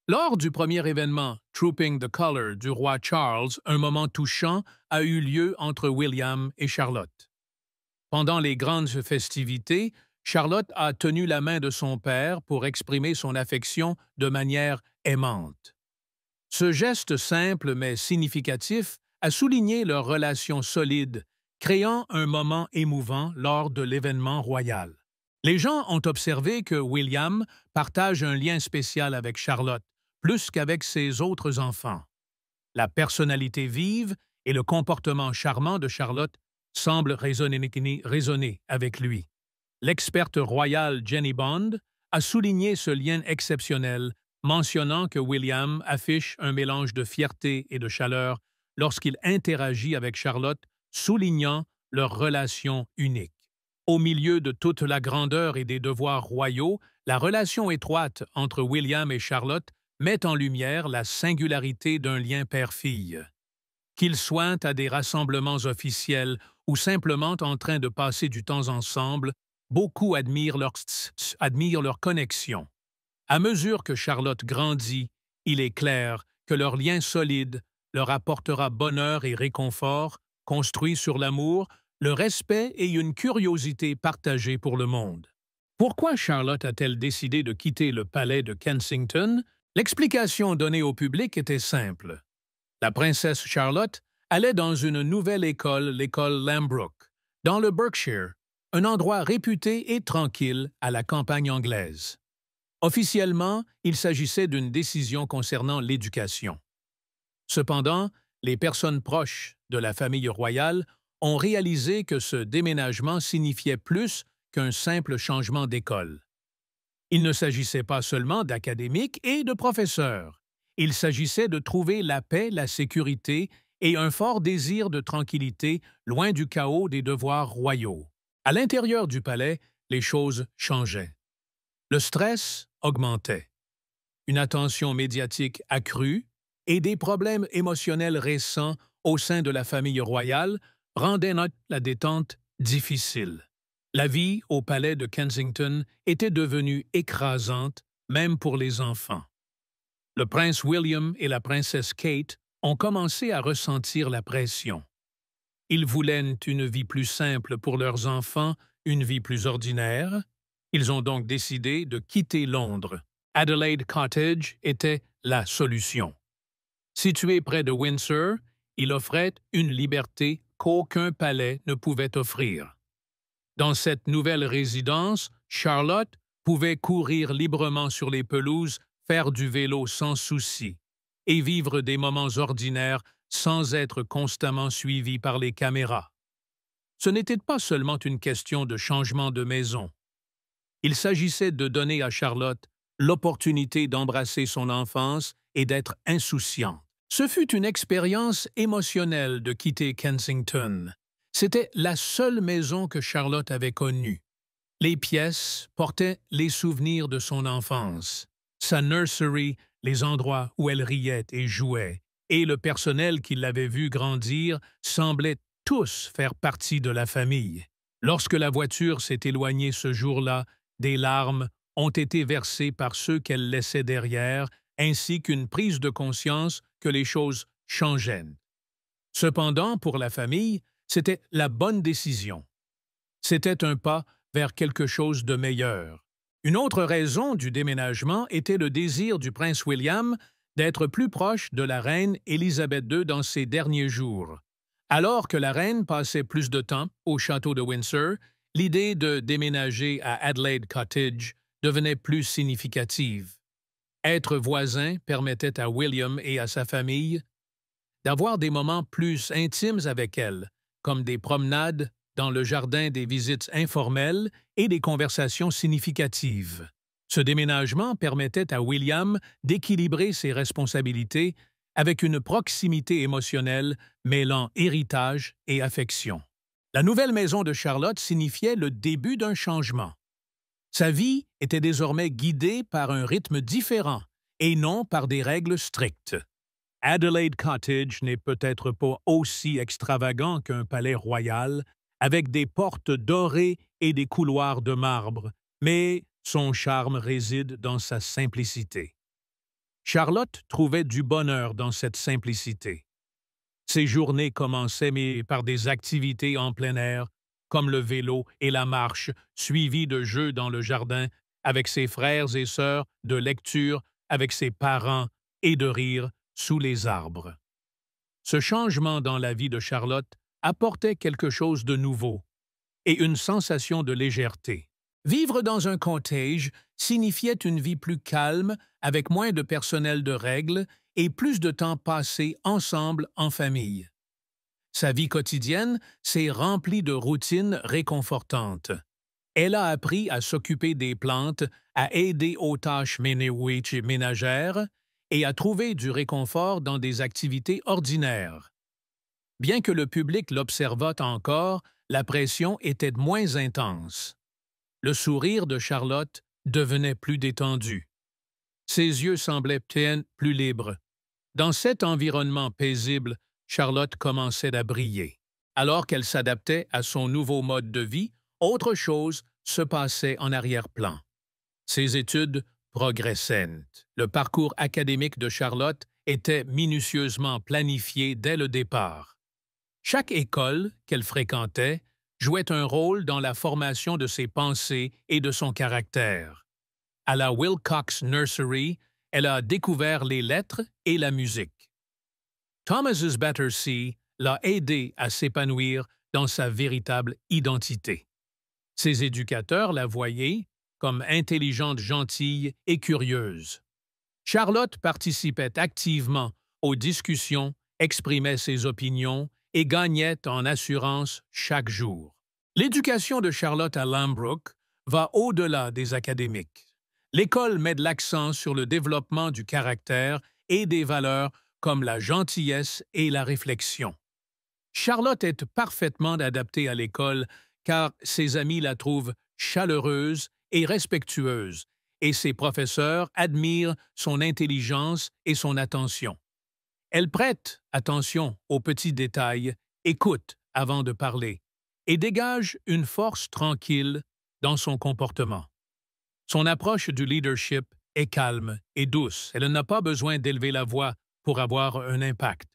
Lors du premier événement Trooping the Colour du roi Charles, un moment touchant a eu lieu entre William et Charlotte. Pendant les grandes festivités, Charlotte a tenu la main de son père pour exprimer son affection de manière aimante. Ce geste simple mais significatif a souligné leur relation solide, créant un moment émouvant lors de l'événement royal. Les gens ont observé que William partage un lien spécial avec Charlotte, plus qu'avec ses autres enfants. La personnalité vive et le comportement charmant de Charlotte semblent résonner avec lui. L'experte royale Jenny Bond a souligné ce lien exceptionnel, mentionnant que William affiche un mélange de fierté et de chaleur lorsqu'il interagit avec Charlotte, soulignant leur relation unique. Au milieu de toute la grandeur et des devoirs royaux, la relation étroite entre William et Charlotte met en lumière la singularité d'un lien père-fille. Qu'ils soient à des rassemblements officiels ou simplement en train de passer du temps ensemble, beaucoup admirent leur connexion. À mesure que Charlotte grandit, il est clair que leur lien solide leur apportera bonheur et réconfort, construit sur l'amour, le respect et une curiosité partagée pour le monde. Pourquoi Charlotte a-t-elle décidé de quitter le palais de Kensington? L'explication donnée au public était simple. La princesse Charlotte allait dans une nouvelle école, l'école Lambrook, dans le Berkshire, un endroit réputé et tranquille à la campagne anglaise. Officiellement, il s'agissait d'une décision concernant l'éducation. Cependant, les personnes proches de la famille royale ont réalisé que ce déménagement signifiait plus qu'un simple changement d'école. Il ne s'agissait pas seulement d'académiques et de professeurs. Il s'agissait de trouver la paix, la sécurité et un fort désir de tranquillité loin du chaos des devoirs royaux. À l'intérieur du palais, les choses changeaient. Le stress augmentait. Une attention médiatique accrue et des problèmes émotionnels récents au sein de la famille royale rendaient la détente difficile. La vie au palais de Kensington était devenue écrasante, même pour les enfants. Le prince William et la princesse Kate ont commencé à ressentir la pression. Ils voulaient une vie plus simple pour leurs enfants, une vie plus ordinaire. Ils ont donc décidé de quitter Londres. Adelaide Cottage était la solution. Situé près de Windsor, il offrait une liberté qu'aucun palais ne pouvait offrir. Dans cette nouvelle résidence, Charlotte pouvait courir librement sur les pelouses, faire du vélo sans souci et vivre des moments ordinaires sans être constamment suivie par les caméras. Ce n'était pas seulement une question de changement de maison. Il s'agissait de donner à Charlotte l'opportunité d'embrasser son enfance et d'être insouciante. Ce fut une expérience émotionnelle de quitter Kensington. C'était la seule maison que Charlotte avait connue. Les pièces portaient les souvenirs de son enfance. Sa nursery, les endroits où elle riait et jouait, et le personnel qui l'avait vu grandir semblaient tous faire partie de la famille. Lorsque la voiture s'est éloignée ce jour-là, des larmes ont été versées par ceux qu'elle laissait derrière, ainsi qu'une prise de conscience que les choses changeaient. Cependant, pour la famille, c'était la bonne décision. C'était un pas vers quelque chose de meilleur. Une autre raison du déménagement était le désir du prince William d'être plus proche de la reine Élisabeth II dans ses derniers jours. Alors que la reine passait plus de temps au château de Windsor, l'idée de déménager à Adelaide Cottage devenait plus significative. Être voisin permettait à William et à sa famille d'avoir des moments plus intimes avec elle, comme des promenades dans le jardin, des visites informelles et des conversations significatives. Ce déménagement permettait à William d'équilibrer ses responsabilités avec une proximité émotionnelle mêlant héritage et affection. La nouvelle maison de Charlotte signifiait le début d'un changement. Sa vie était désormais guidée par un rythme différent et non par des règles strictes. Adelaide Cottage n'est peut-être pas aussi extravagant qu'un palais royal, avec des portes dorées et des couloirs de marbre, mais son charme réside dans sa simplicité. Charlotte trouvait du bonheur dans cette simplicité. Ses journées commençaient par des activités en plein air, comme le vélo et la marche, suivies de jeux dans le jardin avec ses frères et sœurs, de lecture avec ses parents et de rire sous les arbres. Ce changement dans la vie de Charlotte apportait quelque chose de nouveau et une sensation de légèreté. Vivre dans un cottage signifiait une vie plus calme, avec moins de personnel de règles et plus de temps passé ensemble en famille. Sa vie quotidienne s'est remplie de routines réconfortantes. Elle a appris à s'occuper des plantes, à aider aux tâches ménagères et à trouver du réconfort dans des activités ordinaires. Bien que le public l'observât encore, la pression était moins intense. Le sourire de Charlotte devenait plus détendu. Ses yeux semblaient plus libres. Dans cet environnement paisible, Charlotte commençait à briller. Alors qu'elle s'adaptait à son nouveau mode de vie, autre chose se passait en arrière-plan. Ses études progressaient. Le parcours académique de Charlotte était minutieusement planifié dès le départ. Chaque école qu'elle fréquentait jouait un rôle dans la formation de ses pensées et de son caractère. À la Wilcox Nursery, elle a découvert les lettres et la musique. Thomas's Battersea l'a aidée à s'épanouir dans sa véritable identité. Ses éducateurs la voyaient comme intelligente, gentille et curieuse. Charlotte participait activement aux discussions, exprimait ses opinions et gagnait en assurance chaque jour. L'éducation de Charlotte à Lambrook va au-delà des académiques. L'école met de l'accent sur le développement du caractère et des valeurs comme la gentillesse et la réflexion. Charlotte est parfaitement adaptée à l'école car ses amis la trouvent chaleureuse et respectueuse, et ses professeurs admirent son intelligence et son attention. Elle prête attention aux petits détails, écoute avant de parler, et dégage une force tranquille dans son comportement. Son approche du leadership est calme et douce. Elle n'a pas besoin d'élever la voix pour avoir un impact.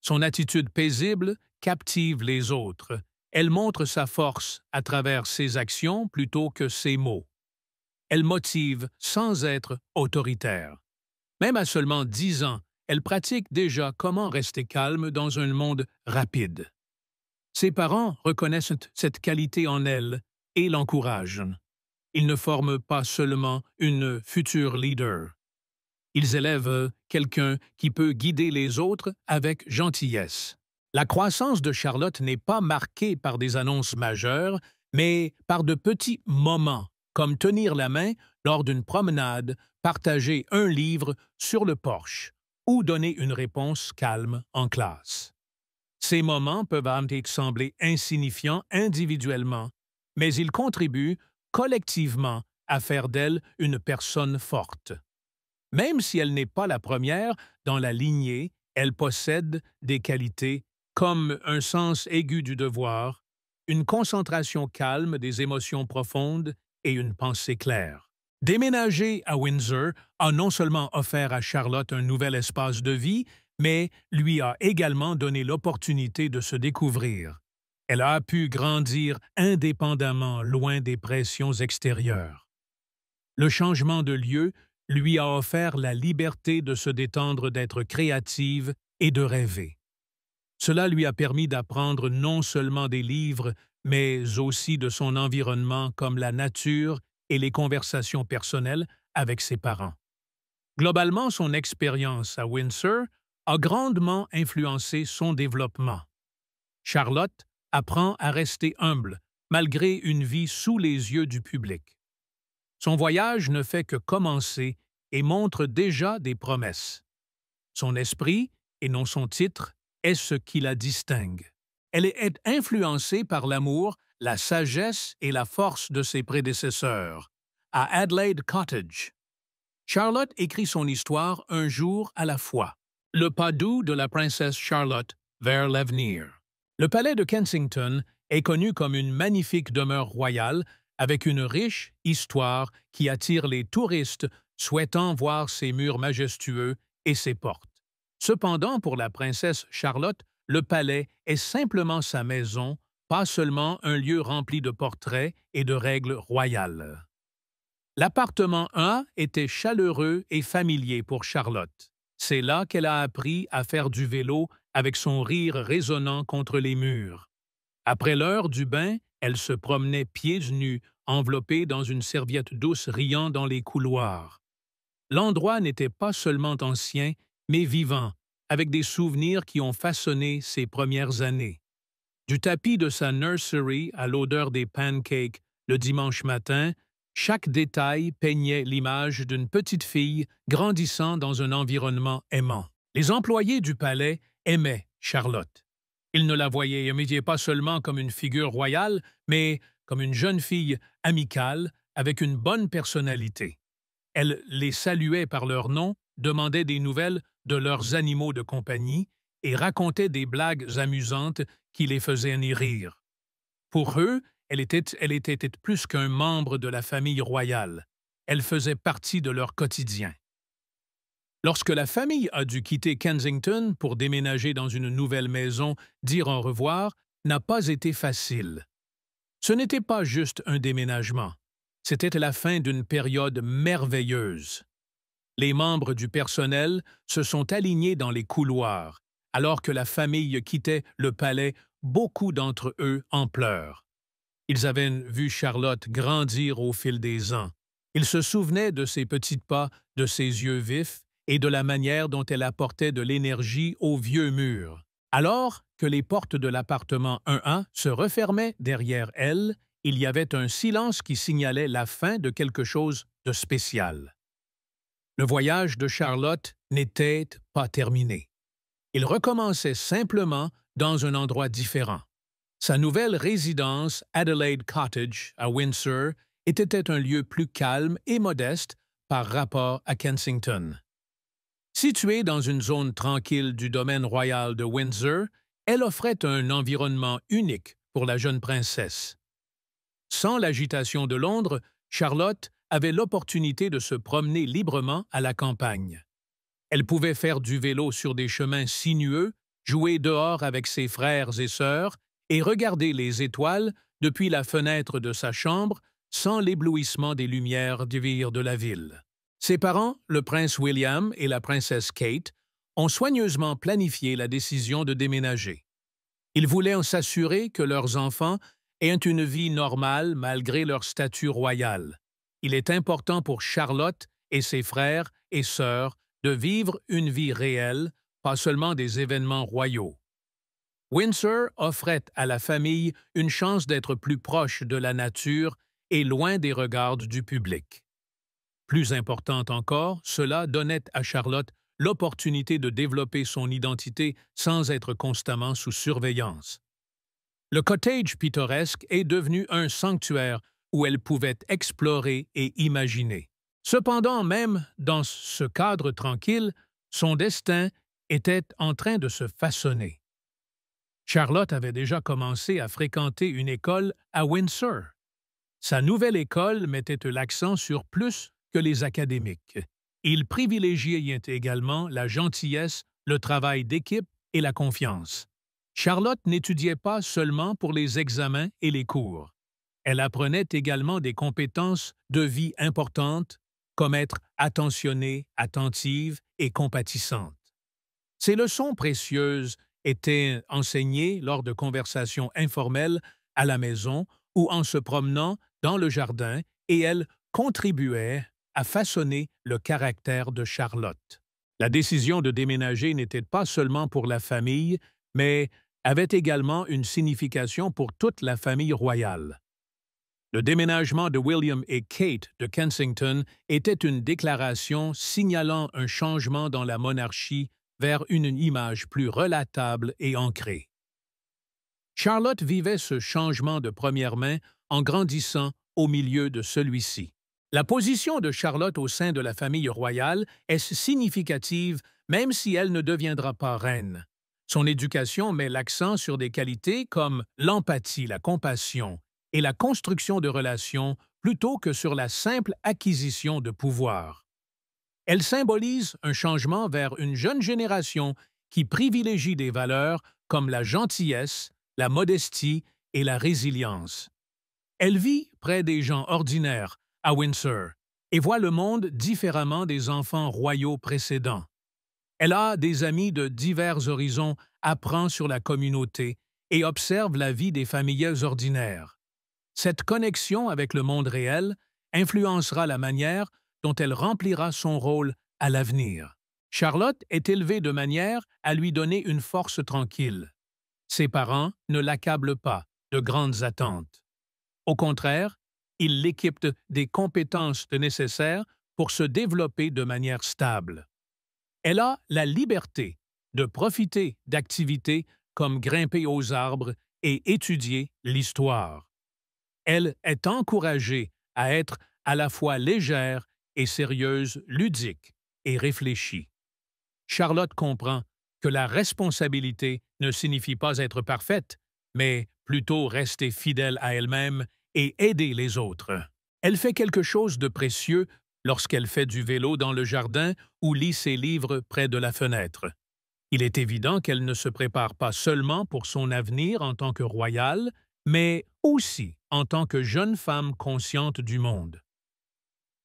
Son attitude paisible captive les autres. Elle montre sa force à travers ses actions plutôt que ses mots. Elle motive sans être autoritaire. Même à seulement 10 ans, elle pratique déjà comment rester calme dans un monde rapide. Ses parents reconnaissent cette qualité en elle et l'encouragent. Ils ne forment pas seulement une future leader. Ils élèvent quelqu'un qui peut guider les autres avec gentillesse. La croissance de Charlotte n'est pas marquée par des annonces majeures, mais par de petits moments, comme tenir la main lors d'une promenade, partager un livre sur le porche ou donner une réponse calme en classe. Ces moments peuvent sembler insignifiants individuellement, mais ils contribuent collectivement à faire d'elle une personne forte. Même si elle n'est pas la première dans la lignée, elle possède des qualités comme un sens aigu du devoir, une concentration calme des émotions profondes et une pensée claire. Déménager à Windsor a non seulement offert à Charlotte un nouvel espace de vie, mais lui a également donné l'opportunité de se découvrir. Elle a pu grandir indépendamment, loin des pressions extérieures. Le changement de lieu lui a offert la liberté de se détendre, d'être créative et de rêver. Cela lui a permis d'apprendre non seulement des livres, mais aussi de son environnement comme la nature et les conversations personnelles avec ses parents. Globalement, son expérience à Windsor a grandement influencé son développement. Charlotte apprend à rester humble, malgré une vie sous les yeux du public. Son voyage ne fait que commencer et montre déjà des promesses. Son esprit, et non son titre, est ce qui la distingue. Elle est influencée par l'amour, la sagesse et la force de ses prédécesseurs. À Adelaide Cottage, Charlotte écrit son histoire un jour à la fois. Le pas doux de la princesse Charlotte vers l'avenir. Le palais de Kensington est connu comme une magnifique demeure royale avec une riche histoire qui attire les touristes souhaitant voir ses murs majestueux et ses portes. Cependant, pour la princesse Charlotte, le palais est simplement sa maison, pas seulement un lieu rempli de portraits et de règles royales. L'appartement 1 était chaleureux et familier pour Charlotte. C'est là qu'elle a appris à faire du vélo avec son rire résonnant contre les murs. Après l'heure du bain, elle se promenait pieds nus, enveloppée dans une serviette douce riant dans les couloirs. L'endroit n'était pas seulement ancien, mais vivant, avec des souvenirs qui ont façonné ses premières années. Du tapis de sa nursery à l'odeur des pancakes le dimanche matin, chaque détail peignait l'image d'une petite fille grandissant dans un environnement aimant. Les employés du palais aimaient Charlotte. Ils ne la voyaient pas seulement comme une figure royale, mais comme une jeune fille amicale avec une bonne personnalité. Elle les saluait par leur nom, demandait des nouvelles de leurs animaux de compagnie et racontait des blagues amusantes qui les faisaient rire. Pour eux, elle était plus qu'un membre de la famille royale. Elle faisait partie de leur quotidien. Lorsque la famille a dû quitter Kensington pour déménager dans une nouvelle maison, dire au revoir n'a pas été facile. Ce n'était pas juste un déménagement. C'était la fin d'une période merveilleuse. Les membres du personnel se sont alignés dans les couloirs. Alors que la famille quittait le palais, beaucoup d'entre eux en pleurs. Ils avaient vu Charlotte grandir au fil des ans. Ils se souvenaient de ses petits pas, de ses yeux vifs et de la manière dont elle apportait de l'énergie aux vieux murs. Alors que les portes de l'appartement 1A se refermaient derrière elle, il y avait un silence qui signalait la fin de quelque chose de spécial. Le voyage de Charlotte n'était pas terminé. Il recommençait simplement dans un endroit différent. Sa nouvelle résidence, Adelaide Cottage, à Windsor, était un lieu plus calme et modeste par rapport à Kensington. Située dans une zone tranquille du domaine royal de Windsor, elle offrait un environnement unique pour la jeune princesse. Sans l'agitation de Londres, Charlotte avait l'opportunité de se promener librement à la campagne. Elle pouvait faire du vélo sur des chemins sinueux, jouer dehors avec ses frères et sœurs et regarder les étoiles depuis la fenêtre de sa chambre sans l'éblouissement des lumières vives de la ville. Ses parents, le prince William et la princesse Kate, ont soigneusement planifié la décision de déménager. Ils voulaient s'assurer que leurs enfants aient une vie normale malgré leur statut royal. Il est important pour Charlotte et ses frères et sœurs de vivre une vie réelle, pas seulement des événements royaux. Windsor offrait à la famille une chance d'être plus proche de la nature et loin des regards du public. Plus important encore, cela donnait à Charlotte l'opportunité de développer son identité sans être constamment sous surveillance. Le cottage pittoresque est devenu un sanctuaire où elle pouvait explorer et imaginer. Cependant, même dans ce cadre tranquille, son destin était en train de se façonner. Charlotte avait déjà commencé à fréquenter une école à Windsor. Sa nouvelle école mettait l'accent sur plus que les académiques. Il privilégiait également la gentillesse, le travail d'équipe et la confiance. Charlotte n'étudiait pas seulement pour les examens et les cours. Elle apprenait également des compétences de vie importantes, comme être attentionnée, attentive et compatissante. Ces leçons précieuses étaient enseignées lors de conversations informelles à la maison ou en se promenant dans le jardin et elles contribuaient à façonner le caractère de Charlotte. La décision de déménager n'était pas seulement pour la famille, mais avait également une signification pour toute la famille royale. Le déménagement de William et Kate de Kensington était une déclaration signalant un changement dans la monarchie vers une image plus relatable et ancrée. Charlotte vivait ce changement de première main en grandissant au milieu de celui-ci. La position de Charlotte au sein de la famille royale est significative même si elle ne deviendra pas reine. Son éducation met l'accent sur des qualités comme l'empathie, la compassion et la construction de relations plutôt que sur la simple acquisition de pouvoir. Elle symbolise un changement vers une jeune génération qui privilégie des valeurs comme la gentillesse, la modestie et la résilience. Elle vit près des gens ordinaires, à Windsor, et voit le monde différemment des enfants royaux précédents. Elle a des amis de divers horizons, apprend sur la communauté et observe la vie des familles ordinaires. Cette connexion avec le monde réel influencera la manière dont elle remplira son rôle à l'avenir. Charlotte est élevée de manière à lui donner une force tranquille. Ses parents ne l'accablent pas de grandes attentes. Au contraire, ils l'équipent des compétences nécessaires pour se développer de manière stable. Elle a la liberté de profiter d'activités comme grimper aux arbres et étudier l'histoire. Elle est encouragée à être à la fois légère et sérieuse, ludique et réfléchie. Charlotte comprend que la responsabilité ne signifie pas être parfaite, mais plutôt rester fidèle à elle-même et aider les autres. Elle fait quelque chose de précieux lorsqu'elle fait du vélo dans le jardin ou lit ses livres près de la fenêtre. Il est évident qu'elle ne se prépare pas seulement pour son avenir en tant que royale, mais aussi en tant que jeune femme consciente du monde.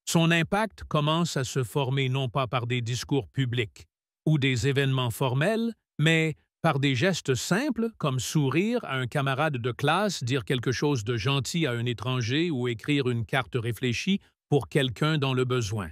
Son impact commence à se former non pas par des discours publics ou des événements formels, mais par des gestes simples comme sourire à un camarade de classe, dire quelque chose de gentil à un étranger ou écrire une carte réfléchie pour quelqu'un dans le besoin.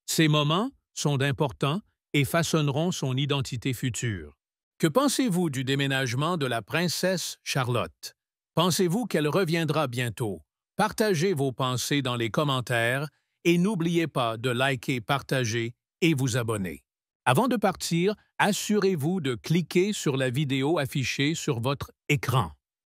Ces moments sont importants et façonneront son identité future. Que pensez-vous du déménagement de la princesse Charlotte? Pensez-vous qu'elle reviendra bientôt? Partagez vos pensées dans les commentaires et n'oubliez pas de liker, partager et vous abonner. Avant de partir, assurez-vous de cliquer sur la vidéo affichée sur votre écran.